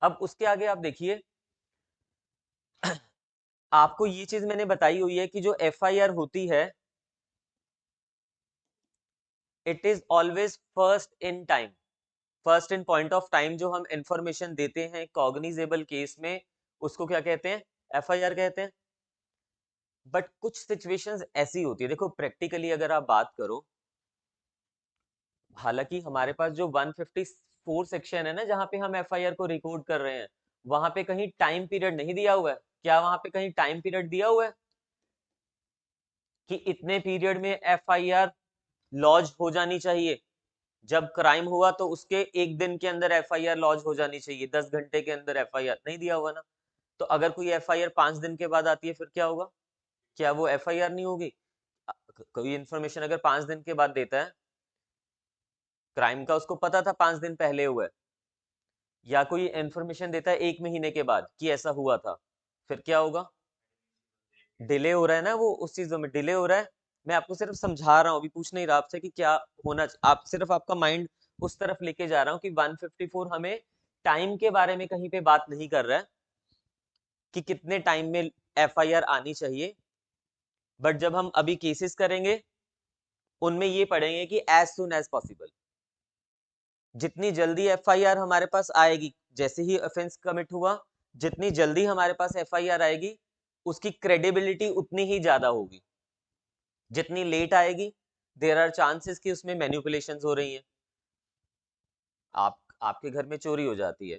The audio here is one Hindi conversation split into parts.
अब उसके आगे आप देखिए, आपको ये चीज मैंने बताई हुई है कि जो एफआईआर होती है, it is always first in time, first in point of time. जो हम इंफॉर्मेशन देते हैं कॉग्निजेबल केस में, उसको क्या कहते हैं? एफआईआर कहते हैं। बट कुछ सिचुएशंस ऐसी होती है, देखो प्रैक्टिकली अगर आप बात करो, हालांकि हमारे पास जो 154 सेक्शन है ना, जहां पे हम एफआईआर को रिकॉर्ड कर रहे हैं, वहां पे कहीं टाइम पीरियड नहीं दिया हुआ है। क्या वहां पे कहीं टाइम पीरियड दिया हुआ है कि इतने पीरियड में एफआईआर लॉन्च हो जानी चाहिए? जब क्राइम हुआ तो उसके एक दिन के अंदर एफआईआर लॉन्च हो जानी चाहिए, 10 घंटे के अंदर एफआईआर नहीं दिया हुआ ना। तो अगर कोई एफआईआर 5 दिन के बाद आती है, फिर क्या होगा? क्या वो एफआईआर नहीं होगी? कोई इन्फॉर्मेशन अगर 5 दिन के बाद देता है, क्राइम का उसको पता था 5 दिन पहले हुआ है, या कोई इन्फॉर्मेशन देता है 1 महीने के बाद कि ऐसा हुआ था, फिर क्या होगा? डिले हो रहा है ना, वो उस चीजों में डिले हो रहा है। मैं आपको सिर्फ समझा रहा हूँ, अभी पूछ नहीं रहा आपसे कि क्या होना आप सिर्फ आपका माइंड उस तरफ लेके जा रहा हूँ कि 154 हमें टाइम के बारे में कहीं पे बात नहीं कर रहा है कि कितने टाइम में एफआईआर आनी चाहिए। बट जब हम अभी केसेस करेंगे, उनमें ये पढ़ेंगे कि एज सुन एज पॉसिबल, जितनी जल्दी एफआईआर हमारे पास आएगी, जैसे ही ऑफेंस कमिट हुआ, जितनी जल्दी हमारे पास एफआईआर आएगी, उसकी क्रेडिबिलिटी उतनी ही ज्यादा होगी। जितनी लेट आएगी, देयर आर चांसेस कि उसमें मैनिपुलेशंस हो रही हैं। आपके घर में चोरी हो जाती है,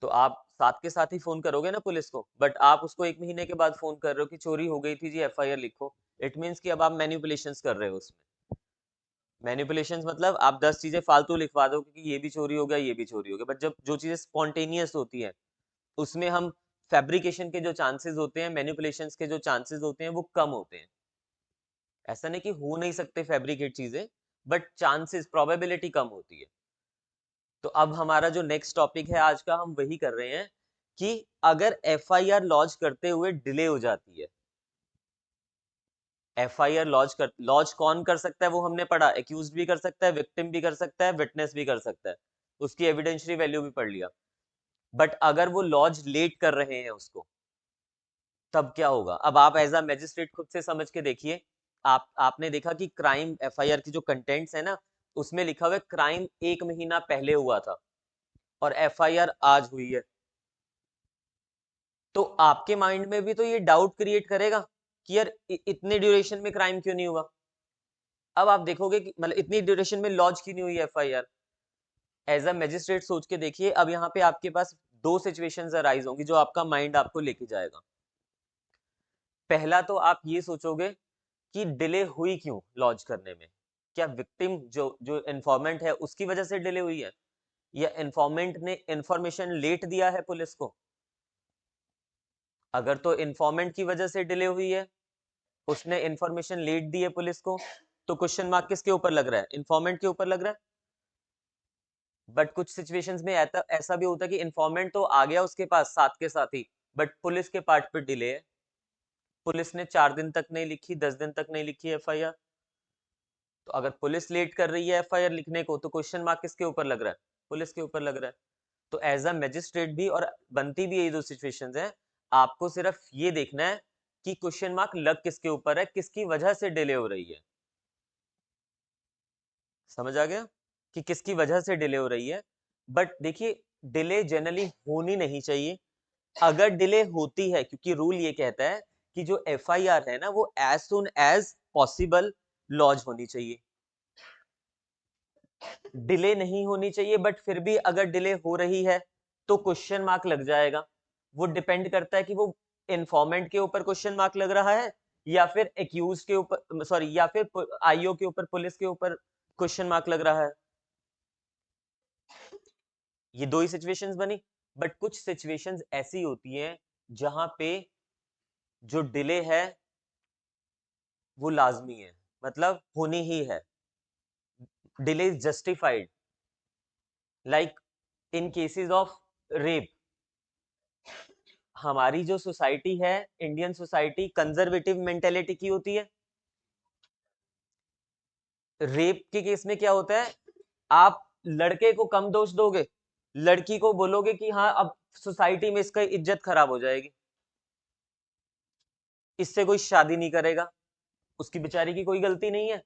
तो आप साथ के साथ ही फोन करोगे ना पुलिस को, बट आप उसको 1 महीने के बाद फोन कर रहे हो कि चोरी हो गई थी जी, एफआईआर लिखो। इट मीन्स कि अब आप मैनिपुलेशंस कर रहे हो उसमें। मैनिपुलेशंस मतलब आप 10 चीजें फालतू लिखवा दो कि ये भी चोरी हो गया, ये भी चोरी हो गया। बट जब जो चीजें स्पॉन्टेनियस होती है, उसमें हम फैब्रिकेशन के जो चांसेस होते हैं, मैनिपुलेशंस के जो चांसेस होते हैं, वो कम होते हैं। ऐसा नहीं कि हो नहीं सकते फैब्रिकेट चीजें, बट चांसेस, प्रोबेबिलिटी कम होती है। तो अब हमारा जो नेक्स्ट टॉपिक है आज का, हम वही कर रहे हैं कि अगर एफआईआर लॉन्च करते हुए डिले हो जाती है, एफआईआर लॉन्च कौन कर सकता है वो हमने पढ़ा, एक्यूज्ड भी कर सकता है, विक्टिम भी कर सकता है, विटनेस भी कर सकता है, उसकी एविडेंशियरी वैल्यू भी पढ़ लिया। बट अगर वो लॉन्च लेट कर रहे हैं उसको, तब क्या होगा? अब आप एज अ मैजिस्ट्रेट खुद से समझ के देखिए। आपने देखा कि क्राइम एफआईआर की जो कंटेंट्स है ना, उसमें लिखा हुआ है क्राइम 1 महीना पहले हुआ था और एफआईआर आज हुई है। तो आपके माइंड में भी तो ये डाउट क्रिएट करेगा कि यार इतने ड्यूरेशन में क्राइम क्यों नहीं हुआ। अब आप देखोगे कि मतलब इतनी ड्यूरेशन में लॉन्च क्यों नहीं हुई एफआईआर। एज अ मैजिस्ट्रेट सोच के देखिए, अब यहाँ पे आपके पास दो सिचुएशंस अराइज होंगी जो आपका माइंड आपको लेके जाएगा। पहला तो आप ये सोचोगे कि डिले हुई क्यों लॉन्च करने में? क्या विक्टिम जो जो इन्फॉर्मेंट है उसकी वजह से डिले हुई है, या इन्फॉर्मेंट ने इंफॉर्मेशन लेट दिया है पुलिस को? अगर तो इन्फॉर्मेंट की वजह से डिले हुई है, उसने इंफॉर्मेशन लेट दी है पुलिस को, तो क्वेश्चन मार्क किसके ऊपर लग रहा है? इन्फॉर्मेंट के ऊपर लग रहा है। बट कुछ सिचुएशंस में ऐसा भी होता है कि इन्फॉर्मेंट तो आ गया उसके पास साथ के साथ ही, बट पुलिस के पार्ट पे डिले है। पुलिस ने 4 दिन तक नहीं लिखी, 10 दिन तक नहीं लिखी एफआईआर। तो अगर पुलिस लेट कर रही है एफआईआर लिखने को, तो क्वेश्चन मार्क किसके ऊपर लग रहा है? पुलिस के ऊपर लग रहा है। तो एज अ मैजिस्ट्रेट भी, और बनती भी यही दो सिचुएशंस हैं, आपको सिर्फ ये देखना है कि क्वेश्चन मार्क लग किसके ऊपर है, किसकी वजह से डिले हो रही है। समझ आ गया कि किसकी वजह से डिले हो रही है। बट देखिए, डिले जनरली होनी नहीं चाहिए। अगर डिले होती है, क्योंकि रूल ये कहता है कि जो एफआईआर है ना, वो as soon as possible launch होनी चाहिए, डिले नहीं होनी चाहिए। बट फिर भी अगर डिले हो रही है, तो क्वेश्चन मार्क लग जाएगा। वो डिपेंड करता है कि वो इन्फॉर्मेंट के ऊपर क्वेश्चन मार्क लग रहा है, या फिर एक्यूज के ऊपर, सॉरी, या फिर आईओ के ऊपर, पुलिस के ऊपर क्वेश्चन मार्क लग रहा है। ये दो ही सिचुएशंस बनी। बट कुछ सिचुएशंस ऐसी होती हैं जहां पे जो डिले है वो लाजमी है, मतलब होनी ही है। Delay is justified, like in cases of rape. हमारी जो सोसाइटी है, इंडियन सोसाइटी कंजर्वेटिव मेंटेलिटी की होती है। रेप के केस में क्या होता है, आप लड़के को कम दोष दोगे, लड़की को बोलोगे कि हाँ अब सोसाइटी में इसका इज्जत खराब हो जाएगी, इससे कोई शादी नहीं करेगा, उसकी बेचारी की कोई गलती नहीं है।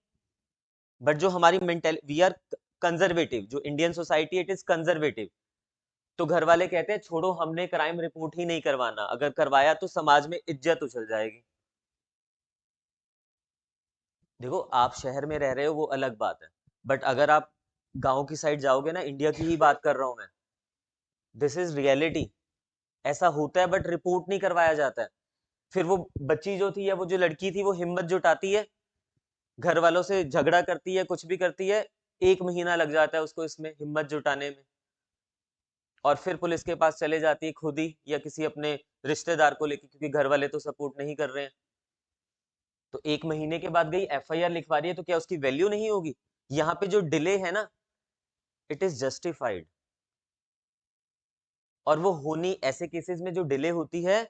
बट जो हमारी मेंटल, वी आर कंजर्वेटिव, जो Indian society it is conservative, तो घर वाले कहते हैं छोड़ो हमने क्राइम रिपोर्ट ही नहीं करवाना, अगर करवाया तो समाज में इज्जत उछल जाएगी। देखो आप शहर में रह रहे हो वो अलग बात है, बट अगर आप गांव की साइड जाओगे ना, इंडिया की ही बात कर रहा हूं मैं, दिस इज रियलिटी। ऐसा होता है बट रिपोर्ट नहीं करवाया जाता है। फिर वो बच्ची जो थी या वो जो लड़की थी वो हिम्मत जुटाती है, घर वालों से झगड़ा करती है, कुछ भी करती है, 1 महीना लग जाता है उसको इसमें हिम्मत जुटाने में, और फिर पुलिस के पास चले जाती है खुद ही या किसी अपने रिश्तेदार को लेके, क्योंकि घर वाले तो सपोर्ट नहीं कर रहे हैं। तो 1 महीने के बाद गई एफआईआर लिखवा रही है, तो क्या उसकी वैल्यू नहीं होगी? यहाँ पे जो डिले है ना, इट इज जस्टिफाइड। और वो होनी, ऐसे केसेस में जो डिले होती है,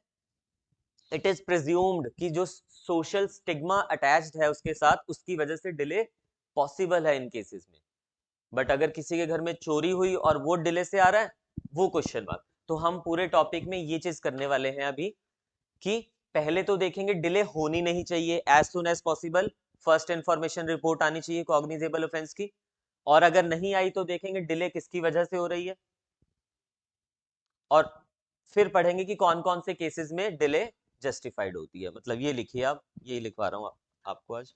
इट इज प्रिज्यूम्ड कि जो सोशल स्टिग्मा अटैच्ड है उसके साथ, उसकी वजह से डिले पॉसिबल है इन केसेस में। बट अगर किसी के घर में चोरी हुई और वो डिले से आ रहा है, वो क्वेश्चन मार्क। तो हम पूरे टॉपिक में ये चीज करने वाले हैं अभी, कि पहले तो देखेंगे डिले होनी नहीं चाहिए, as soon as possible first information report आनी चाहिए कॉग्निजेबल ऑफेंस की, और अगर नहीं आई तो देखेंगे डिले किसकी वजह से हो रही है, और फिर पढ़ेंगे कि कौन कौन से केसेस में डिले जस्टिफाइड होती है। मतलब ये लिखिए आप, यही लिखवा रहा हूँ आपको आज।